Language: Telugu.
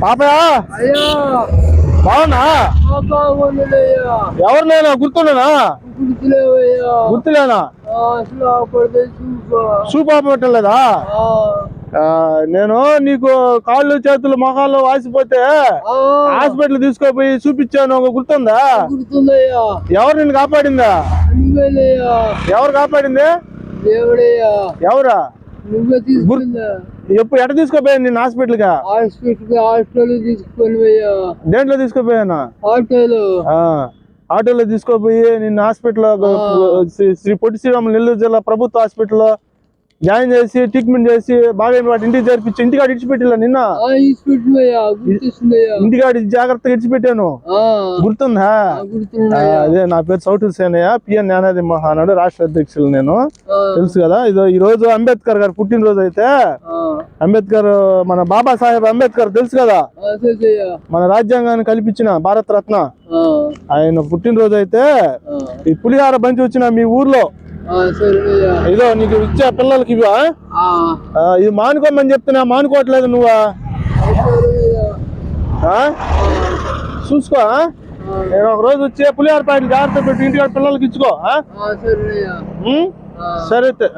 పాపయా బాగున్నా? ఎవరినైనా గుర్తున్నానా? గుర్తులేనా? సూప్ పెట్టలేదా? నేను నీకు కాళ్ళు చేతులు మొఖాలు వాసిపోతే హాస్పిటల్ తీసుకోపోయి చూపించాను, గుర్తుందా? ఎవరు నిన్ను కాపాడిందా? ఎవరు కాపాడింది? ఎవరా? ఎప్పుడు ఎట తీసుకోపోయాను నిన్ను హాస్పిటల్ గా? దేంట్లో తీసుకోపోయాను? ఆటోలో తీసుకోపోయి నిన్ను హాస్పిటల్ శ్రీ పొట్టి శ్రీరాములు నెల్లూరు జిల్లా ప్రభుత్వ హాస్పిటల్లో జాయిన్ చేసి ట్రీట్మెంట్ చేసి బాగా ఇంటికి జరిపించి ఇంటికాడ ఇడిచిపెట్టిలా నిన్న? ఇంటికాడ జాగ్రత్తగా ఇడిచిపెట్టాను, గుర్తుందా? అదే నా పేరు సౌటు సేనయ్య, పిఎన్ జ్ఞానాది మహానాడు రాష్ట్ర అధ్యక్షులు నేను, తెలుసు కదా. ఈ రోజు అంబేద్కర్ గారు పుట్టినరోజు అయితే అంబేద్కర్ మన బాబాసాహెబ్ అంబేద్కర్ తెలుసు కదా, మన రాజ్యాంగాన్ని కల్పించిన భారత రత్న, ఆయన పుట్టినరోజు అయితే ఈ పులిహార బంచి వచ్చిన మీ ఊర్లో ఇదో నీకు ఇచ్చా పిల్లలకి ఇవా, ఇది మానుకోమని చెప్తున్నా, మానుకోవట్లేదు నువ్వా? చూసుకో, నేను ఒక రోజు వచ్చే పులిహార ప్యాకెట్ జాగ్రత్త పెట్టి ఇంటికాడ పిల్లలకి ఇచ్చుకో. సరే అయితే